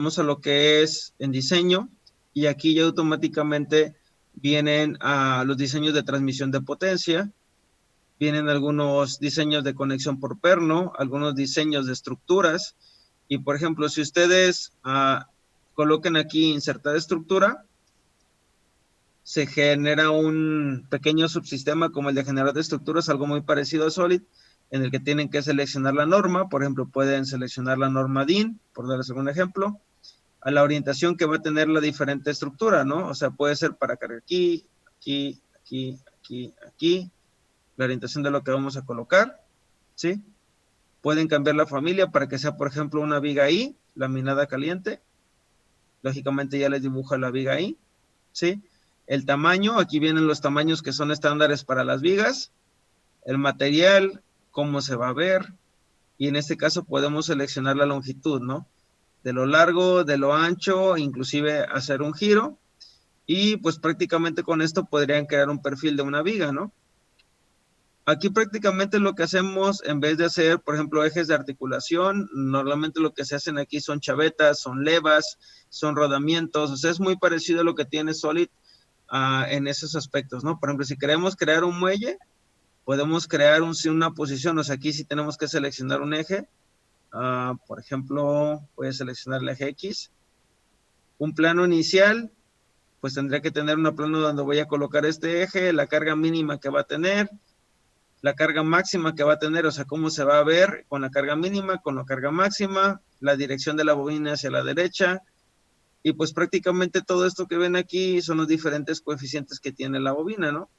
vamos a lo que es en diseño, y aquí ya automáticamente vienen los diseños de transmisión de potencia, vienen algunos diseños de conexión por perno, algunos diseños de estructuras, y por ejemplo, si ustedes coloquen aquí insertar estructura, se genera un pequeño subsistema como el de generador de estructuras, algo muy parecido a Solid, en el que tienen que seleccionar la norma. Por ejemplo, pueden seleccionar la norma DIN, por darles algún ejemplo, a la orientación que va a tener la diferente estructura, ¿no? O sea, puede ser para cargar aquí, aquí, aquí, aquí, aquí, la orientación de lo que vamos a colocar, ¿sí? Pueden cambiar la familia para que sea, por ejemplo, una viga I, laminada caliente. Lógicamente ya les dibuja la viga I, ¿sí? El tamaño, aquí vienen los tamaños que son estándares para las vigas, el material, cómo se va a ver, y en este caso podemos seleccionar la longitud, ¿no? De lo largo, de lo ancho, inclusive hacer un giro, y pues prácticamente con esto podrían crear un perfil de una viga, ¿no? Aquí prácticamente lo que hacemos, en vez de hacer, por ejemplo, ejes de articulación, normalmente lo que se hacen aquí son chavetas, son levas, son rodamientos, o sea, es muy parecido a lo que tiene Solid en esos aspectos, ¿no? Por ejemplo, si queremos crear un muelle, podemos crear una posición, o sea, aquí sí tenemos que seleccionar un eje, por ejemplo, voy a seleccionar el eje X, un plano inicial, pues tendría que tener un plano donde voy a colocar este eje, la carga mínima que va a tener, la carga máxima que va a tener, o sea, cómo se va a ver con la carga mínima, con la carga máxima, la dirección de la bobina hacia la derecha, y pues prácticamente todo esto que ven aquí son los diferentes coeficientes que tiene la bobina, ¿no?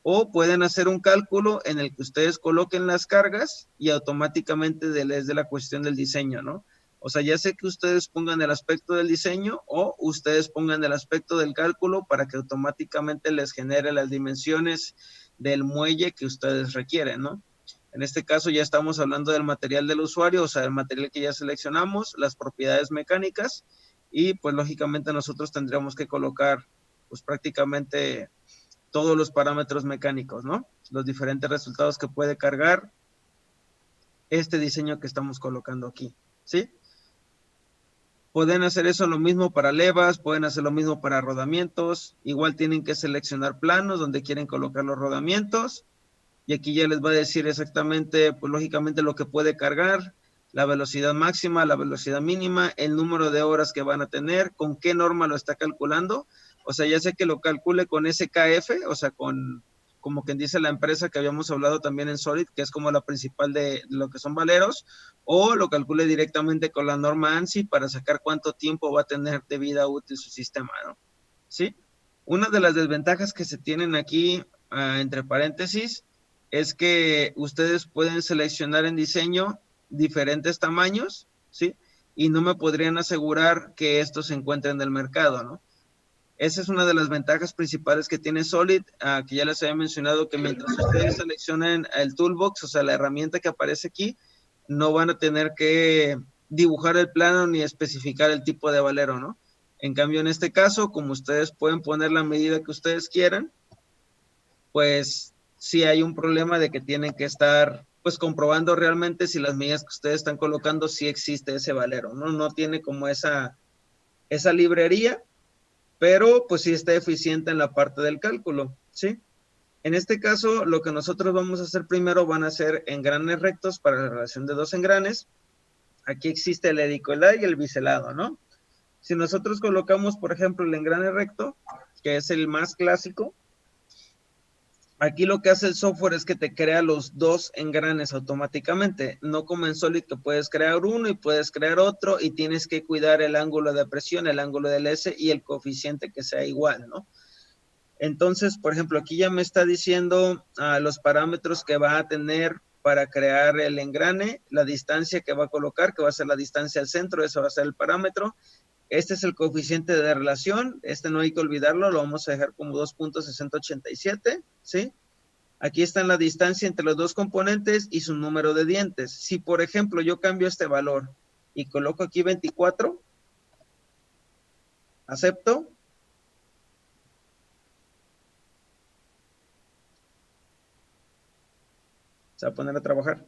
O pueden hacer un cálculo en el que ustedes coloquen las cargas y automáticamente les dé la cuestión del diseño, ¿no? O sea, ya sé que ustedes pongan el aspecto del diseño o ustedes pongan el aspecto del cálculo para que automáticamente les genere las dimensiones del muelle que ustedes requieren, ¿no? En este caso ya estamos hablando del material del usuario, o sea, el material que ya seleccionamos, las propiedades mecánicas, y pues lógicamente nosotros tendríamos que colocar pues prácticamente todos los parámetros mecánicos, ¿no? Los diferentes resultados que puede cargar este diseño que estamos colocando aquí, ¿sí? Pueden hacer eso lo mismo para levas, pueden hacer lo mismo para rodamientos, igual tienen que seleccionar planos donde quieren colocar los rodamientos, y aquí ya les va a decir exactamente, pues lógicamente lo que puede cargar, la velocidad máxima, la velocidad mínima, el número de horas que van a tener, con qué norma lo está calculando. O sea, ya sé que lo calcule con SKF, o sea, con, como quien dice la empresa que habíamos hablado también en Solid, que es como la principal de lo que son valeros, o lo calcule directamente con la norma ANSI para sacar cuánto tiempo va a tener de vida útil su sistema, ¿no? ¿Sí? Una de las desventajas que se tienen aquí, entre paréntesis, es que ustedes pueden seleccionar en diseño diferentes tamaños, ¿sí? Y no me podrían asegurar que estos se encuentren en el mercado, ¿no? Esa es una de las ventajas principales que tiene Solid, que ya les había mencionado que mientras ustedes seleccionen el toolbox, o sea, la herramienta que aparece aquí, no van a tener que dibujar el plano ni especificar el tipo de valero, ¿no? En cambio, en este caso, como ustedes pueden poner la medida que ustedes quieran, pues sí hay un problema de que tienen que estar pues comprobando realmente si las medidas que ustedes están colocando sí existe ese valero, ¿no? No tiene como esa librería, pero pues sí está eficiente en la parte del cálculo, ¿sí? En este caso, lo que nosotros vamos a hacer primero van a ser engranes rectos para la relación de dos engranes. Aquí existe el helicoidal y el biselado, ¿no? Si nosotros colocamos, por ejemplo, el engrane recto, que es el más clásico, aquí lo que hace el software es que te crea los dos engranes automáticamente, no como en Solid que puedes crear uno y puedes crear otro y tienes que cuidar el ángulo de presión, el ángulo del S y el coeficiente que sea igual, ¿no? Entonces, por ejemplo, aquí ya me está diciendo los parámetros que va a tener para crear el engrane, la distancia que va a colocar, que va a ser la distancia al centro, eso va a ser el parámetro. Este es el coeficiente de relación, este no hay que olvidarlo, lo vamos a dejar como 2.6087, ¿sí? Aquí está la distancia entre los dos componentes y su número de dientes. Si, por ejemplo, yo cambio este valor y coloco aquí 24, acepto, se va a poner a trabajar.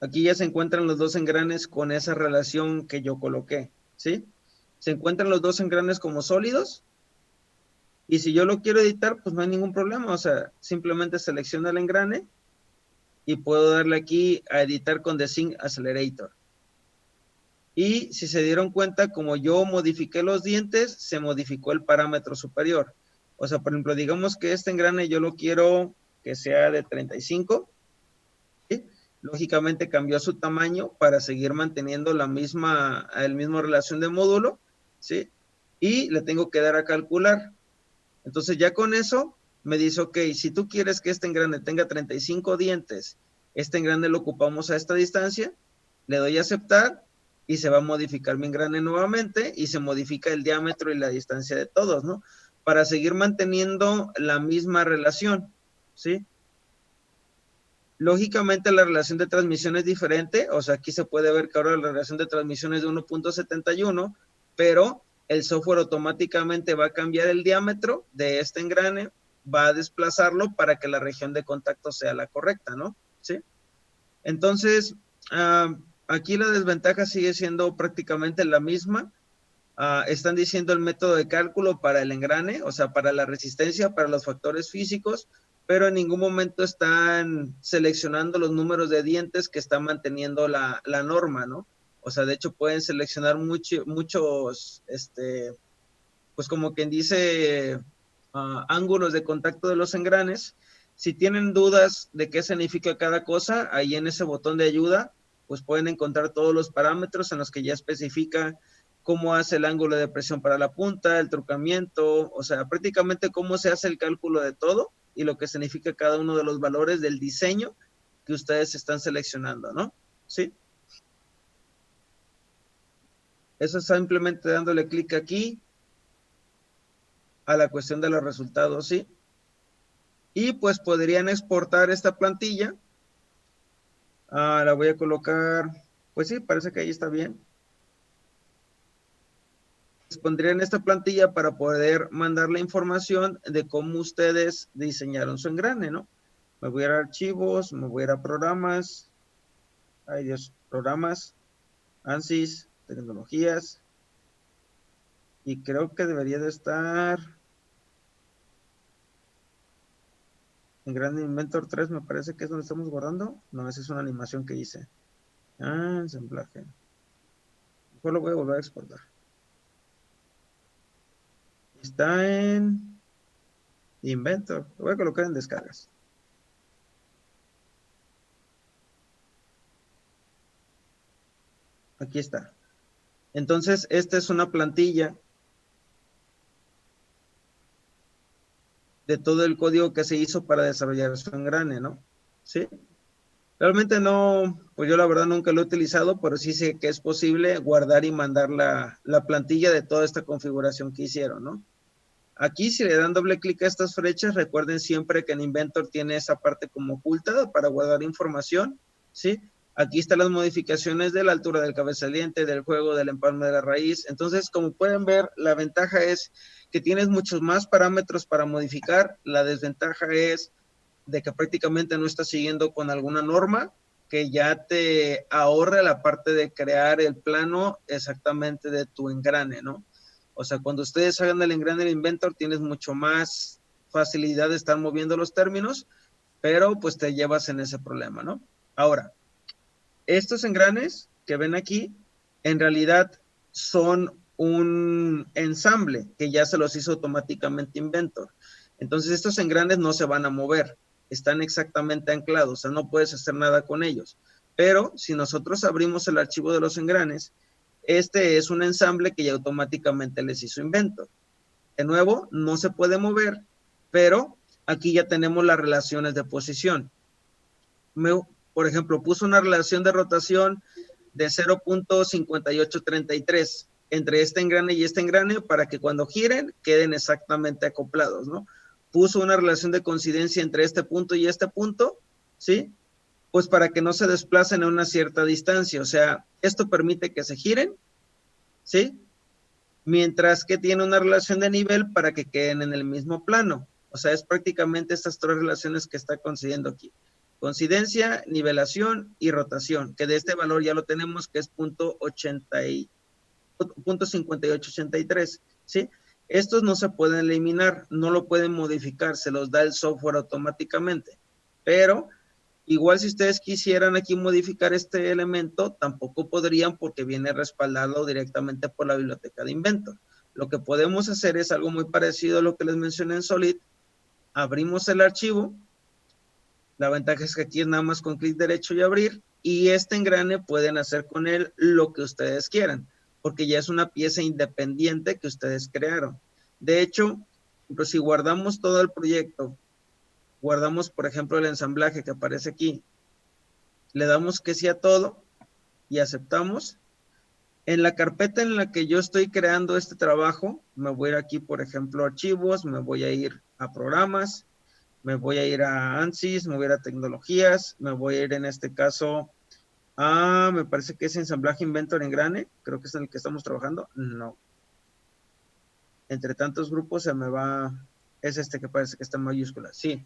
Aquí ya se encuentran los dos engranes con esa relación que yo coloqué. ¿sí? Se encuentran los dos engranes como sólidos, y si yo lo quiero editar, pues no hay ningún problema, o sea, simplemente selecciono el engrane, y puedo darle aquí a editar con The Sync Accelerator. Y si se dieron cuenta, como yo modifiqué los dientes, se modificó el parámetro superior. O sea, por ejemplo, digamos que este engrane yo lo quiero que sea de 35, ¿sí? Lógicamente cambió su tamaño para seguir manteniendo el mismo relación de módulo, ¿sí? Y le tengo que dar a calcular. Entonces ya con eso me dice, ok, si tú quieres que este engrane tenga 35 dientes, este engrane lo ocupamos a esta distancia, le doy a aceptar y se va a modificar mi engrane nuevamente y se modifica el diámetro y la distancia de todos, ¿no? Para seguir manteniendo la misma relación, ¿sí? Lógicamente la relación de transmisión es diferente, o sea, aquí se puede ver que ahora la relación de transmisión es de 1.71, pero el software automáticamente va a cambiar el diámetro de este engrane, va a desplazarlo para que la región de contacto sea la correcta, ¿no? ¿Sí? Entonces, aquí la desventaja sigue siendo prácticamente la misma. Están diciendo el método de cálculo para el engrane, o sea, para la resistencia, para los factores físicos, pero en ningún momento están seleccionando los números de dientes que están manteniendo la norma, ¿no? O sea, de hecho pueden seleccionar muchos, pues como quien dice, ángulos de contacto de los engranes. Si tienen dudas de qué significa cada cosa, ahí en ese botón de ayuda, pues pueden encontrar todos los parámetros en los que ya especifica cómo hace el ángulo de presión para la punta, el trucamiento, o sea, prácticamente cómo se hace el cálculo de todo y lo que significa cada uno de los valores del diseño que ustedes están seleccionando, ¿no? ¿Sí? Eso es simplemente dándole clic aquí a la cuestión de los resultados, ¿sí? Y pues podrían exportar esta plantilla. La voy a colocar, pues sí, parece que ahí está bien. Les pondrían esta plantilla para poder mandar la información de cómo ustedes diseñaron su engrane, ¿no? Me voy a ir a archivos, me voy a ir a programas, ay Dios, programas, ANSYS, tecnologías, y creo que debería de estar en Grande Inventor 3, me parece que es donde estamos guardando. No, esa es una animación que hice. Ensamblaje. Mejor lo voy a volver a exportar. Está en Inventor. Lo voy a colocar en descargas. Aquí está. Entonces, esta es una plantilla de todo el código que se hizo para desarrollar su engrane, ¿no? ¿Sí? Realmente no, pues yo la verdad nunca lo he utilizado, pero sí sé que es posible guardar y mandar la plantilla de toda esta configuración que hicieron, ¿no? Aquí, si le dan doble clic a estas flechas, recuerden siempre que en Inventor tiene esa parte como oculta para guardar información, ¿sí? Aquí están las modificaciones de la altura del cabezaliente, del juego, del empalme de la raíz. Entonces, como pueden ver, la ventaja es que tienes muchos más parámetros para modificar. La desventaja es de que prácticamente no estás siguiendo con alguna norma que ya te ahorre la parte de crear el plano exactamente de tu engrane, ¿no? O sea, cuando ustedes hagan el engrane del Inventor, tienes mucho más facilidad de estar moviendo los términos, pero pues te llevas en ese problema, ¿no? Ahora, estos engranes que ven aquí, en realidad son un ensamble que ya se los hizo automáticamente Inventor. Entonces, estos engranes no se van a mover, están exactamente anclados, o sea, no puedes hacer nada con ellos. Pero si nosotros abrimos el archivo de los engranes, este es un ensamble que ya automáticamente les hizo Inventor. De nuevo, no se puede mover, pero aquí ya tenemos las relaciones de posición. Por ejemplo, puso una relación de rotación de 0.5833 entre este engrane y este engrane para que cuando giren queden exactamente acoplados, ¿no? Puso una relación de coincidencia entre este punto y este punto, ¿sí? Pues para que no se desplacen a una cierta distancia, o sea, esto permite que se giren, ¿sí? Mientras que tiene una relación de nivel para que queden en el mismo plano. O sea, es prácticamente estas tres relaciones que está consiguiendo aquí. Coincidencia, nivelación y rotación, que de este valor ya lo tenemos, que es .5883, ¿sí? Estos no se pueden eliminar, no lo pueden modificar, se los da el software automáticamente. Pero igual si ustedes quisieran aquí modificar este elemento, tampoco podrían porque viene respaldado directamente por la biblioteca de Inventor. Lo que podemos hacer es algo muy parecido a lo que les mencioné en Solid. Abrimos el archivo. La ventaja es que aquí es nada más con clic derecho y abrir. Y este engrane pueden hacer con él lo que ustedes quieran, porque ya es una pieza independiente que ustedes crearon. De hecho, pues si guardamos todo el proyecto, guardamos, por ejemplo, el ensamblaje que aparece aquí, le damos que sí a todo y aceptamos. En la carpeta en la que yo estoy creando este trabajo, me voy a ir aquí, por ejemplo, a archivos, me voy a ir a programas, me voy a ir a ANSYS, me voy a ir a tecnologías, me voy a ir en este caso a, me parece que es ensamblaje Inventor Engrane, creo que es en el que estamos trabajando. No. Entre tantos grupos se me va, es este que parece que está en mayúsculas, sí.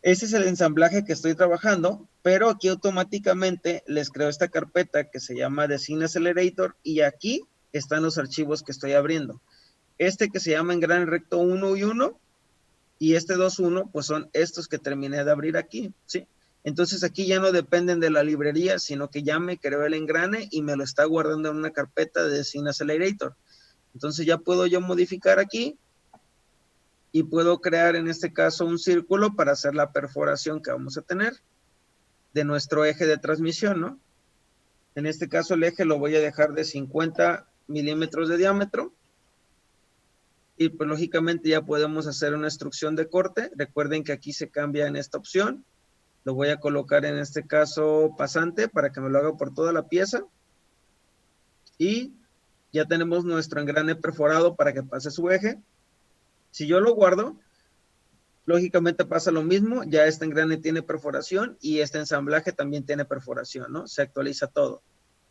Ese es el ensamblaje que estoy trabajando, pero aquí automáticamente les creo esta carpeta que se llama Design Accelerator y aquí están los archivos que estoy abriendo. Este que se llama Engrane Recto 1 y 1 y este 2.1 pues son estos que terminé de abrir aquí, ¿sí? Entonces aquí ya no dependen de la librería, sino que ya me creó el engrane y me lo está guardando en una carpeta de Design Accelerator. Entonces ya puedo yo modificar aquí y puedo crear en este caso un círculo para hacer la perforación que vamos a tener de nuestro eje de transmisión, ¿no? En este caso el eje lo voy a dejar de 50 milímetros de diámetro y pues lógicamente ya podemos hacer una instrucción de corte. Recuerden que aquí se cambia en esta opción. Lo voy a colocar en este caso pasante para que me lo haga por toda la pieza y ya tenemos nuestro engrane perforado para que pase su eje. Si yo lo guardo, lógicamente pasa lo mismo, ya este engrane tiene perforación y este ensamblaje también tiene perforación, ¿no? Se actualiza todo.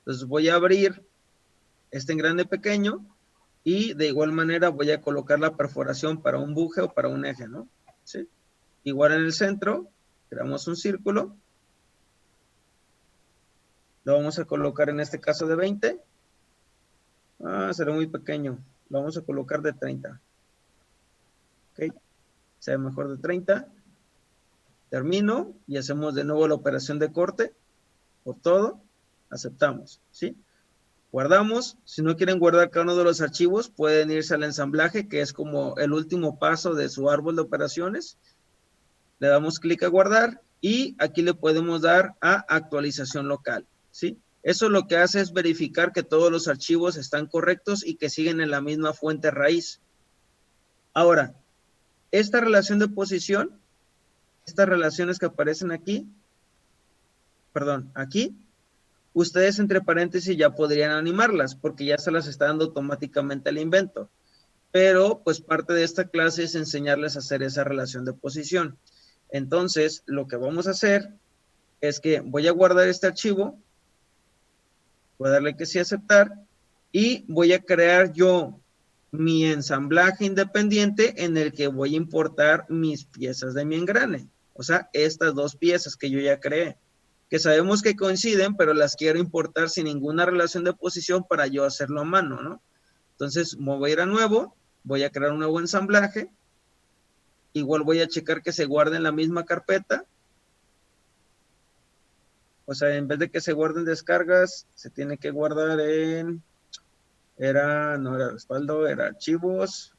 Entonces voy a abrir este engrane pequeño y de igual manera voy a colocar la perforación para un buje o para un eje, ¿no? ¿Sí? Igual en el centro, creamos un círculo. Lo vamos a colocar en este caso de 20. Será muy pequeño. Lo vamos a colocar de 30. Ok. Sea mejor de 30. Termino y hacemos de nuevo la operación de corte por todo. Aceptamos, ¿sí? Guardamos. Si no quieren guardar cada uno de los archivos, pueden irse al ensamblaje, que es como el último paso de su árbol de operaciones. Le damos clic a guardar y aquí le podemos dar a actualización local, ¿sí? Eso lo que hace es verificar que todos los archivos están correctos y que siguen en la misma fuente raíz. Ahora, esta relación de posición, estas relaciones que aparecen aquí, perdón, aquí, ustedes entre paréntesis ya podrían animarlas porque ya se las está dando automáticamente el Inventor. Pero pues parte de esta clase es enseñarles a hacer esa relación de posición. Entonces, lo que vamos a hacer es que voy a guardar este archivo, voy a darle que sí aceptar y voy a crear yo mi ensamblaje independiente en el que voy a importar mis piezas de mi engrane. O sea, estas dos piezas que yo ya creé, que sabemos que coinciden, pero las quiero importar sin ninguna relación de posición para yo hacerlo a mano, ¿no? Entonces, me voy a ir a nuevo, voy a crear un nuevo ensamblaje, igual voy a checar que se guarde en la misma carpeta. O sea, en vez de que se guarden descargas, se tiene que guardar en, no era respaldo, era archivos,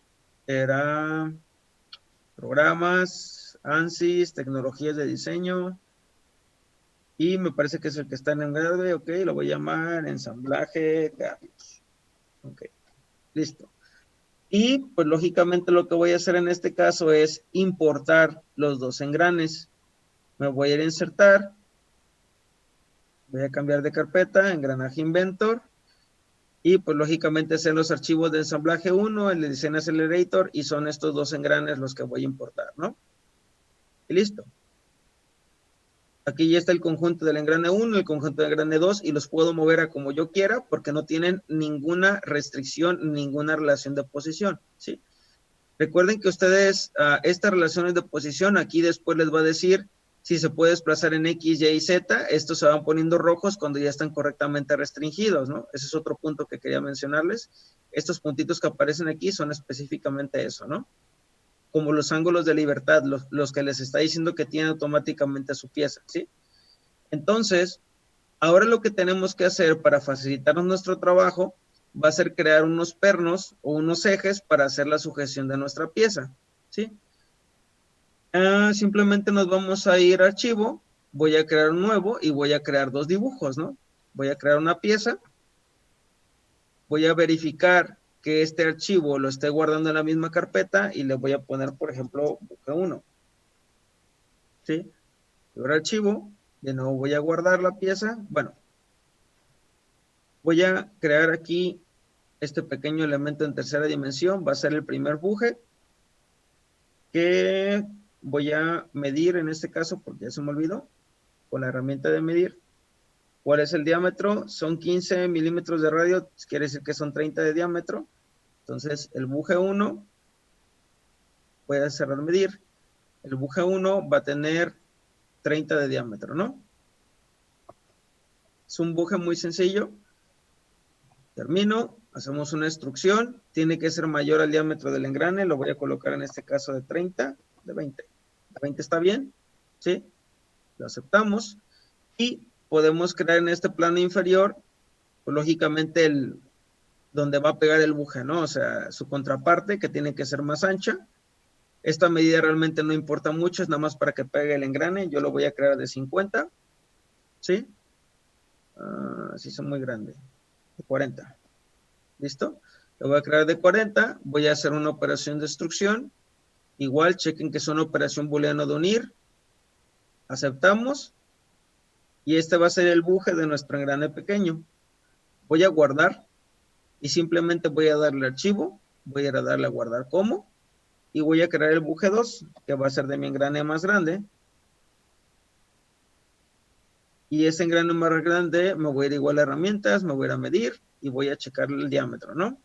era programas, ANSYS, tecnologías de diseño, y me parece que es el que está en engrane, ok, lo voy a llamar ensamblaje Carlos. Ok, listo. Y pues lógicamente lo que voy a hacer en este caso es importar los dos engranes. Me voy a ir a insertar, voy a cambiar de carpeta, engranaje Inventor, y pues lógicamente sean los archivos de ensamblaje 1, el de Design Accelerator, y son estos dos engranes los que voy a importar, ¿no? Y listo. Aquí ya está el conjunto del engrane 1, el conjunto del engrane 2, y los puedo mover a como yo quiera, porque no tienen ninguna restricción, ninguna relación de posición, ¿sí? Recuerden que ustedes, estas relaciones de posición, aquí después les va a decir Si se puede desplazar en X, Y y Z, estos se van poniendo rojos cuando ya están correctamente restringidos, ¿no? Ese es otro punto que quería mencionarles. Estos puntitos que aparecen aquí son específicamente eso, ¿no? Como los ángulos de libertad, los que les está diciendo que tiene automáticamente su pieza, ¿sí? Entonces, ahora lo que tenemos que hacer para facilitarnos nuestro trabajo va a ser crear unos pernos o unos ejes para hacer la sujeción de nuestra pieza, ¿sí? Simplemente nos vamos a ir a archivo, voy a crear un nuevo y voy a crear dos dibujos, ¿no? Voy a crear una pieza, voy a verificar que este archivo lo esté guardando en la misma carpeta y le voy a poner, por ejemplo, buje 1, ¿sí? Ahora archivo, de nuevo voy a guardar la pieza, bueno, voy a crear aquí este pequeño elemento en tercera dimensión, va a ser el primer buje, que voy a medir en este caso, porque ya se me olvidó, con la herramienta de medir. ¿Cuál es el diámetro? Son 15 milímetros de radio, quiere decir que son 30 de diámetro. Entonces, el buje 1, voy a cerrar medir, el buje 1 va a tener 30 de diámetro, ¿no? Es un buje muy sencillo. Termino, hacemos una instrucción, tiene que ser mayor al diámetro del engrane, lo voy a colocar en este caso de 30, de 20. ¿De 20 está bien? ¿Sí? Lo aceptamos. Y podemos crear en este plano inferior, pues, lógicamente, donde va a pegar el buje, ¿no? O sea, su contraparte, que tiene que ser más ancha. Esta medida realmente no importa mucho, es nada más para que pegue el engrane. Yo lo voy a crear de 50, ¿sí? Así son muy grande. De 40. ¿Listo? Lo voy a crear de 40, voy a hacer una operación de instrucción. Igual, chequen que es una operación booleano de unir. Aceptamos. Y este va a ser el buje de nuestro engrane pequeño. Voy a guardar y simplemente voy a darle archivo, voy a darle a guardar como, y voy a crear el buje 2, que va a ser de mi engrane más grande. Y ese engrane más grande me voy a ir igual a herramientas, me voy a ir a medir y voy a checar el diámetro, ¿no?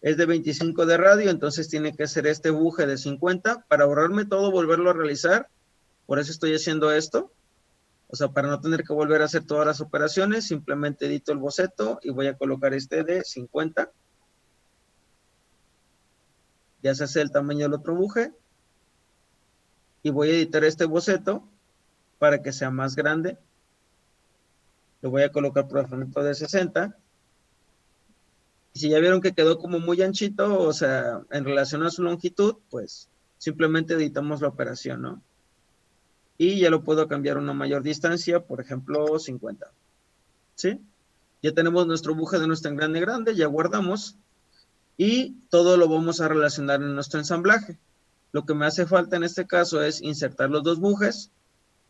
Es de 25 de radio, entonces tiene que ser este buje de 50. Para ahorrarme todo, volverlo a realizar, por eso estoy haciendo esto. O sea, para no tener que volver a hacer todas las operaciones, simplemente edito el boceto y voy a colocar este de 50. Ya se hace el tamaño del otro buje. Y voy a editar este boceto para que sea más grande. Lo voy a colocar por ejemplo de 60. Y si ya vieron que quedó como muy anchito, o sea, en relación a su longitud, pues simplemente editamos la operación, ¿no? Y ya lo puedo cambiar a una mayor distancia, por ejemplo, 50. ¿Sí? Ya tenemos nuestro buje de nuestro engrane grande, ya guardamos. Y todo lo vamos a relacionar en nuestro ensamblaje. Lo que me hace falta en este caso es insertar los dos bujes.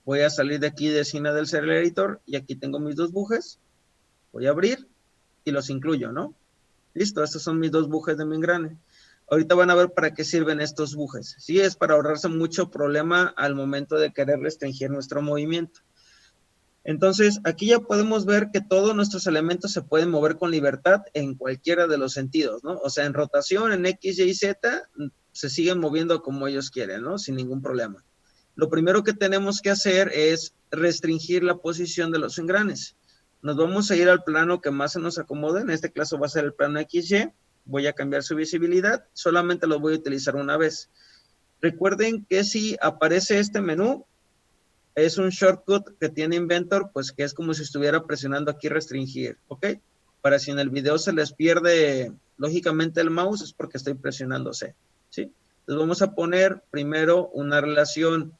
Voy a salir de aquí de escena del Serial Editor y aquí tengo mis dos bujes. Voy a abrir y los incluyo, ¿no? Listo, estos son mis dos bujes de mi engrane. Ahorita van a ver para qué sirven estos bujes. Sí, es para ahorrarse mucho problema al momento de querer restringir nuestro movimiento. Entonces, aquí ya podemos ver que todos nuestros elementos se pueden mover con libertad en cualquiera de los sentidos, ¿no? O sea, en rotación, en X, Y, Z, se siguen moviendo como ellos quieren, ¿no? Sin ningún problema. Lo primero que tenemos que hacer es restringir la posición de los engranes. Nos vamos a ir al plano que más se nos acomode. En este caso va a ser el plano XY. Voy a cambiar su visibilidad. Solamente lo voy a utilizar una vez. Recuerden que si aparece este menú, es un shortcut que tiene Inventor, pues que es como si estuviera presionando aquí restringir, ¿ok? Para si en el video se les pierde lógicamente el mouse, es porque estoy presionando C, ¿sí? Entonces vamos a poner primero una relación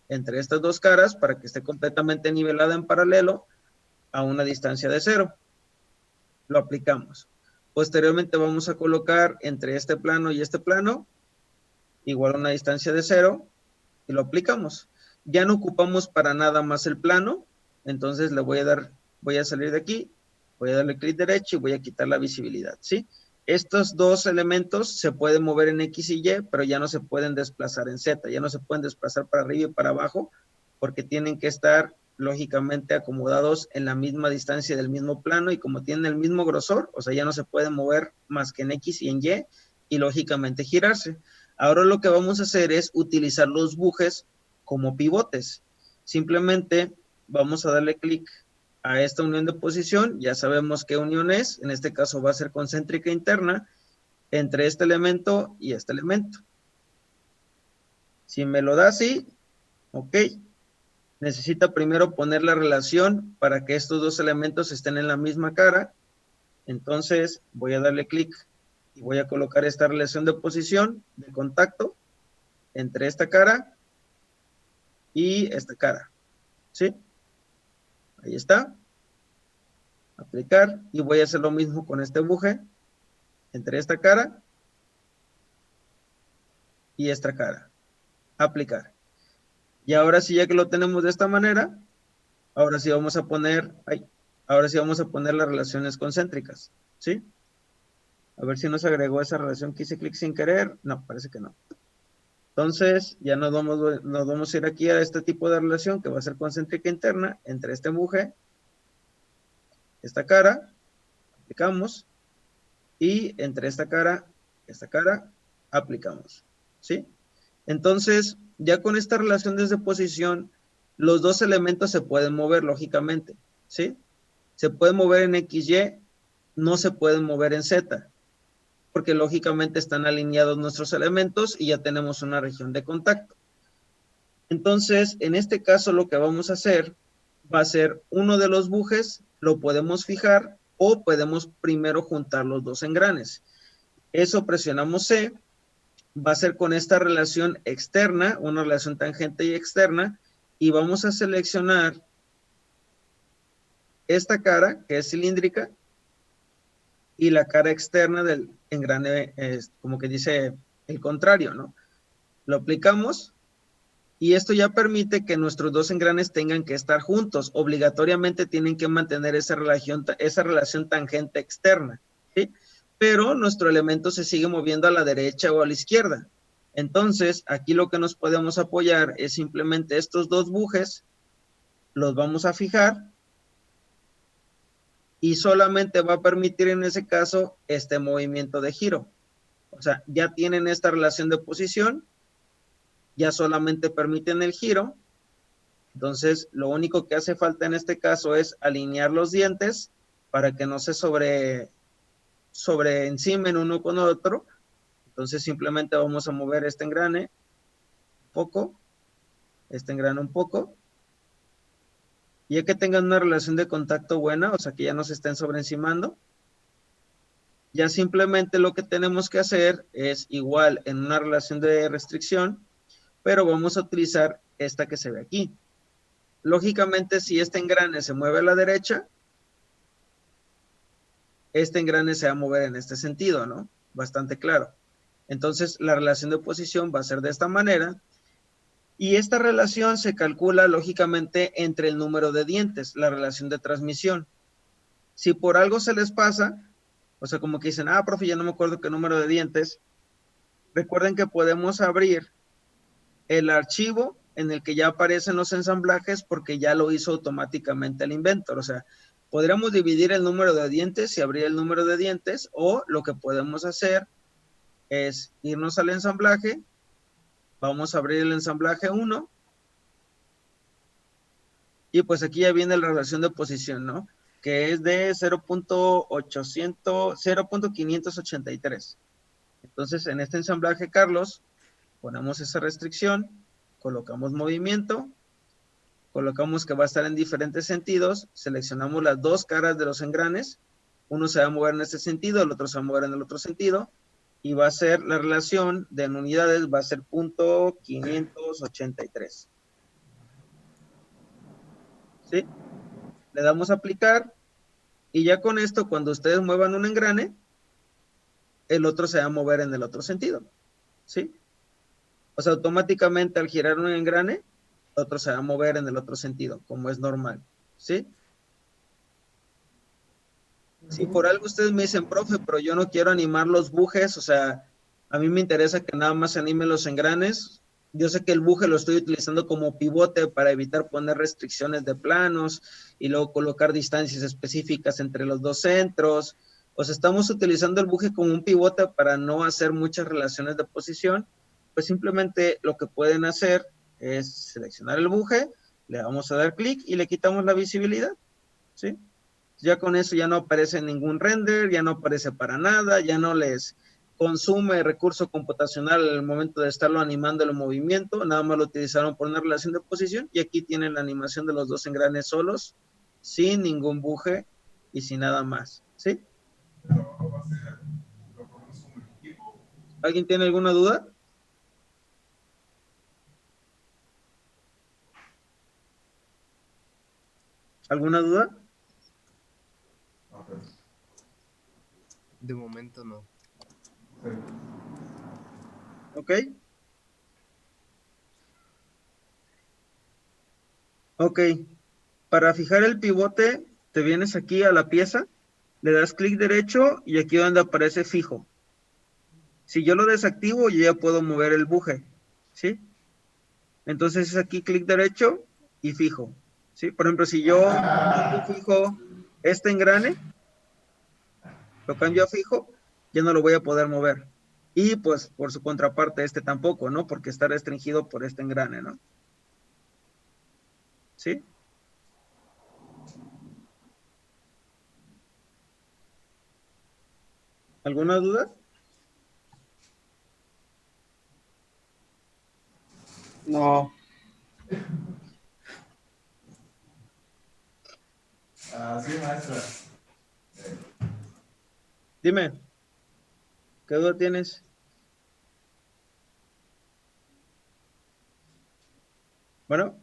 entre estas dos caras para que esté completamente nivelada en paralelo a una distancia de 0. Lo aplicamos. Posteriormente vamos a colocar entre este plano y este plano igual a una distancia de 0 y lo aplicamos. Ya no ocupamos para nada más el plano, entonces le voy a salir de aquí, voy a darle clic derecho y voy a quitar la visibilidad, ¿sí? Estos dos elementos se pueden mover en X y Y, pero ya no se pueden desplazar en Z, ya no se pueden desplazar para arriba y para abajo, porque tienen que estar lógicamente acomodados en la misma distancia del mismo plano y como tienen el mismo grosor, o sea, ya no se pueden mover más que en X y en y lógicamente girarse. Ahora lo que vamos a hacer es utilizar los bujes como pivotes. simplemente vamos a darle clic a esta unión de posición. Ya sabemos qué unión es. En este caso va a ser concéntrica interna entre este elemento y este elemento. Si me lo da así, ok. Necesita primero poner la relación para que estos dos elementos estén en la misma cara. Entonces voy a darle clic y voy a colocar esta relación de posición de contacto entre esta cara y esta cara. ¿Sí? Ahí está. Aplicar. Y voy a hacer lo mismo con este buje entre esta cara y esta cara. Aplicar. Y ahora sí, ya que lo tenemos de esta manera, ahora sí vamos a poner, ahora sí vamos a poner las relaciones concéntricas. ¿Sí? A ver si nos agregó esa relación que hice clic sin querer. No, parece que no. Entonces, ya nos vamos a ir aquí a este tipo de relación que va a ser concéntrica interna entre este buje, esta cara, aplicamos, y entre esta cara, aplicamos. ¿Sí? Entonces, ya con esta relación desde posición, los dos elementos se pueden mover lógicamente. ¿Sí? Se pueden mover en XY, no se pueden mover en Z, porque lógicamente están alineados nuestros elementos y ya tenemos una región de contacto. Entonces, en este caso lo que vamos a hacer va a ser uno de los bujes, lo podemos fijar o podemos primero juntar los dos engranes. Eso presionamos C, va a ser con esta relación externa, una relación tangente y externa, y vamos a seleccionar esta cara, que es cilíndrica, y la cara externa del engrane, como que dice el contrario, ¿no? Lo aplicamos y esto ya permite que nuestros dos engranes tengan que estar juntos. Obligatoriamente tienen que mantener esa relación tangente externa, ¿sí? Pero nuestro elemento se sigue moviendo a la derecha o a la izquierda. Entonces, aquí lo que nos podemos apoyar es simplemente estos dos bujes, los vamos a fijar y solamente va a permitir en ese caso este movimiento de giro. O sea, ya tienen esta relación de posición, ya solamente permiten el giro. Entonces, lo único que hace falta en este caso es alinear los dientes para que no se encimen uno con otro. Entonces, simplemente vamos a mover este engrane un poco, este engrane un poco. Y ya que tengan una relación de contacto buena, o sea, que ya no se estén sobreencimando, ya simplemente lo que tenemos que hacer es igual en una relación de restricción, pero vamos a utilizar esta que se ve aquí. Lógicamente, si este engrane se mueve a la derecha, este engrane se va a mover en este sentido, ¿no? Bastante claro. Entonces, la relación de posición va a ser de esta manera. Y esta relación se calcula, lógicamente, entre el número de dientes, la relación de transmisión. Si por algo se les pasa, o sea, como que dicen, profe, ya no me acuerdo qué número de dientes, recuerden que podemos abrir el archivo en el que ya aparecen los ensamblajes porque ya lo hizo automáticamente el Inventor. O sea, podríamos dividir el número de dientes y abrir el número de dientes, o lo que podemos hacer es irnos al ensamblaje, vamos a abrir el ensamblaje 1, y pues aquí ya viene la relación de posición, ¿no? Que es de 0.583. Entonces, en este ensamblaje, Carlos, ponemos esa restricción, colocamos movimiento, colocamos que va a estar en diferentes sentidos, seleccionamos las dos caras de los engranes, uno se va a mover en este sentido, el otro se va a mover en el otro sentido, y va a ser la relación de en unidades, va a ser 0.583. ¿Sí? Le damos a aplicar, y ya con esto, cuando ustedes muevan un engrane, el otro se va a mover en el otro sentido. ¿Sí? O sea, automáticamente al girar un engrane, el otro se va a mover en el otro sentido, como es normal. ¿Sí? Si por algo ustedes me dicen, profe, pero yo no quiero animar los bujes, o sea, a mí me interesa que nada más se animen los engranes. Yo sé que el buje lo estoy utilizando como pivote para evitar poner restricciones de planos y luego colocar distancias específicas entre los dos centros. O sea, estamos utilizando el buje como un pivote para no hacer muchas relaciones de posición. Pues simplemente lo que pueden hacer es seleccionar el buje, Le vamos a dar clic y le quitamos la visibilidad, ¿sí? Ya con eso ya no aparece ningún render, ya no aparece para nada, ya no les consume recurso computacional al momento de estarlo animando el movimiento, nada más lo utilizaron por una relación de posición y aquí tienen la animación de los dos engranes solos, sin ningún buje y sin nada más, ¿sí? ¿Alguien tiene alguna duda? ¿Alguna duda? De momento no. ¿Ok? Ok. Para fijar el pivote, te vienes aquí a la pieza, le das clic derecho y aquí donde aparece fijo. Si yo lo desactivo, yo ya puedo mover el buje, ¿sí? Entonces es aquí clic derecho y fijo, ¿sí? Por ejemplo, si yo pongo fijo este engrane, lo cambio a fijo, ya no lo voy a poder mover. Y pues por su contraparte este tampoco, ¿no? Porque está restringido por este engrane, ¿no? ¿Sí? ¿Alguna duda? No. Sí, maestra. Dime, ¿qué duda tienes? Bueno,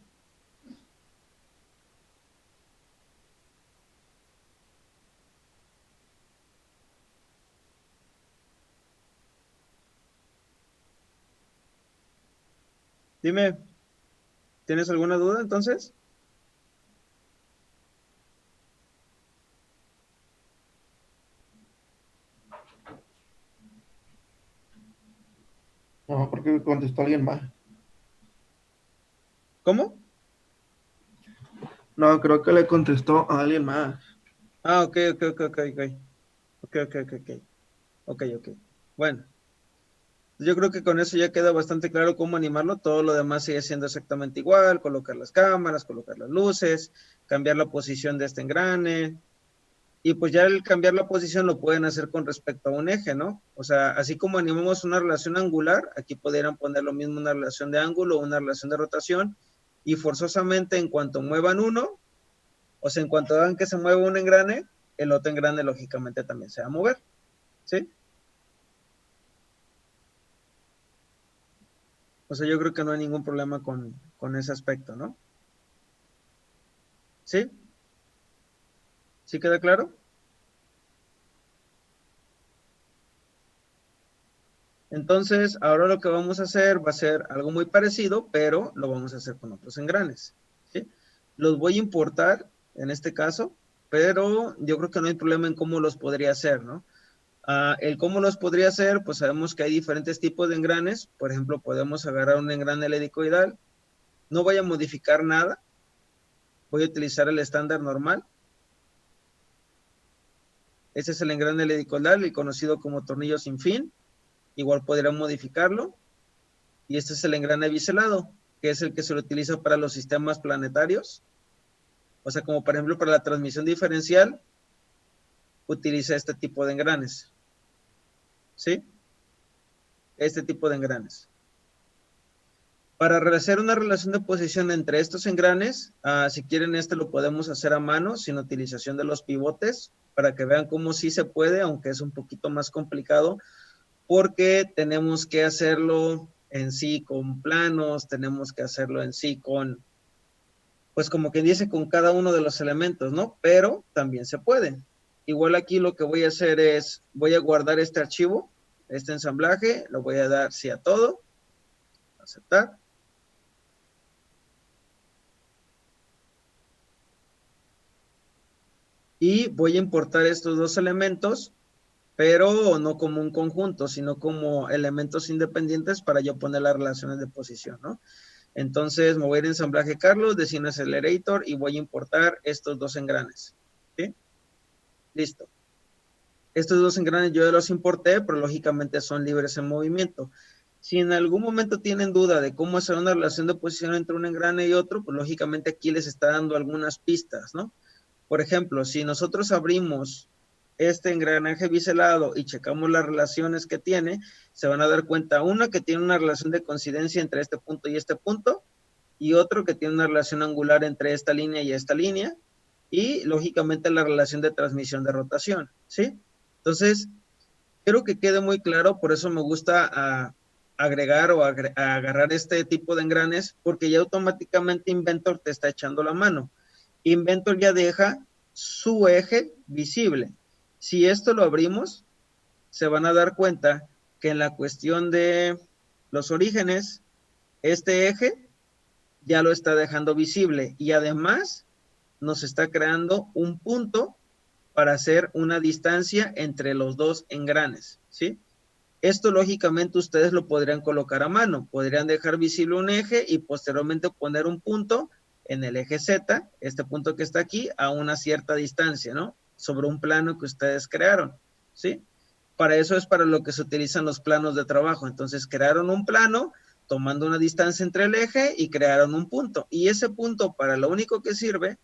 dime, ¿tienes alguna duda entonces? No, porque contestó alguien más. ¿Cómo? No, creo que le contestó a alguien más. Ah, ok, ok, ok, ok, ok. Ok, ok, ok, ok. Ok, ok. Bueno, yo creo que con eso ya queda bastante claro cómo animarlo. Todo lo demás sigue siendo exactamente igual. Colocar las cámaras, colocar las luces, cambiar la posición de este engrane. Y pues ya el cambiar la posición lo pueden hacer con respecto a un eje, ¿no? O sea, así como animamos una relación angular, aquí podrían poner lo mismo una relación de ángulo, una relación de rotación. Y forzosamente en cuanto muevan uno, o sea, en cuanto hagan que se mueva un engrane, el otro engrane lógicamente también se va a mover, ¿sí? O sea, yo creo que no hay ningún problema con ese aspecto, ¿no? ¿Sí? ¿Sí queda claro? Entonces, ahora lo que vamos a hacer va a ser algo muy parecido, pero lo vamos a hacer con otros engranes, ¿sí? Los voy a importar en este caso, pero yo creo que no hay problema en cómo los podría hacer, ¿no? El cómo los podría hacer, pues sabemos que hay diferentes tipos de engranes. Por ejemplo, podemos agarrar un engrane helicoidal. No voy a modificar nada. Voy a utilizar el estándar normal. Ese es el engrane helicoidal, el conocido como tornillo sin fin. Igual podría modificarlo. Y este es el engrane biselado, que es el que se lo utiliza para los sistemas planetarios. O sea, como por ejemplo para la transmisión diferencial, utiliza este tipo de engranes. ¿Sí? Este tipo de engranes. Para hacer una relación de posición entre estos engranes, si quieren este lo podemos hacer a mano sin utilización de los pivotes, para que vean cómo sí se puede, aunque es un poquito más complicado, porque tenemos que hacerlo en sí con planos, tenemos que hacerlo en sí con, pues como que dice, con cada uno de los elementos, ¿no? Pero también se puede. Igual aquí lo que voy a hacer es, voy a guardar este archivo, este ensamblaje, lo voy a dar sí a todo, aceptar. Y voy a importar estos dos elementos, pero no como un conjunto, sino como elementos independientes para yo poner las relaciones de posición, ¿no? Entonces me voy a ir a ensamblaje Carlos, Design Accelerator y voy a importar estos dos engranes. ¿Sí? Listo. Estos dos engranes yo ya los importé, pero lógicamente son libres en movimiento. Si en algún momento tienen duda de cómo hacer una relación de posición entre un engrane y otro, pues lógicamente aquí les está dando algunas pistas, ¿no? Por ejemplo, si nosotros abrimos este engranaje biselado y checamos las relaciones que tiene, se van a dar cuenta, una que tiene una relación de coincidencia entre este punto y otro que tiene una relación angular entre esta línea y esta línea, y lógicamente la relación de transmisión de rotación, ¿sí? Entonces, quiero que quede muy claro, por eso me gusta agregar o agarrar este tipo de engranes, porque ya automáticamente Inventor te está echando la mano. Inventor ya deja su eje visible. Si esto lo abrimos, se van a dar cuenta que en la cuestión de los orígenes, este eje ya lo está dejando visible y además nos está creando un punto para hacer una distancia entre los dos engranes, ¿sí? Esto lógicamente ustedes lo podrían colocar a mano, podrían dejar visible un eje y posteriormente poner un punto en el eje Z, este punto que está aquí, a una cierta distancia, ¿no? Sobre un plano que ustedes crearon, ¿sí? Para eso es para lo que se utilizan los planos de trabajo. Entonces crearon un plano tomando una distancia entre el eje y crearon un punto. Y ese punto para lo único que sirve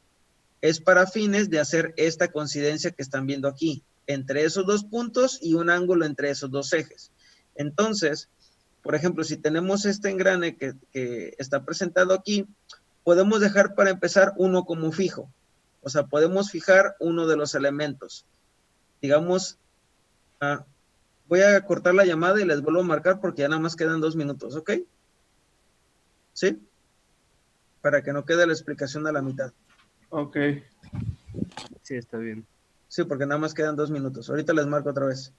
es para fines de hacer esta coincidencia que están viendo aquí, entre esos dos puntos y un ángulo entre esos dos ejes. Entonces, por ejemplo, si tenemos este engrane que está presentado aquí, podemos dejar para empezar uno como fijo. O sea, podemos fijar uno de los elementos. Digamos, voy a cortar la llamada y les vuelvo a marcar porque ya nada más quedan 2 minutos, ¿ok? ¿Sí? Para que no quede la explicación a la mitad. Ok. Sí, está bien. Sí, porque nada más quedan 2 minutos. Ahorita les marco otra vez.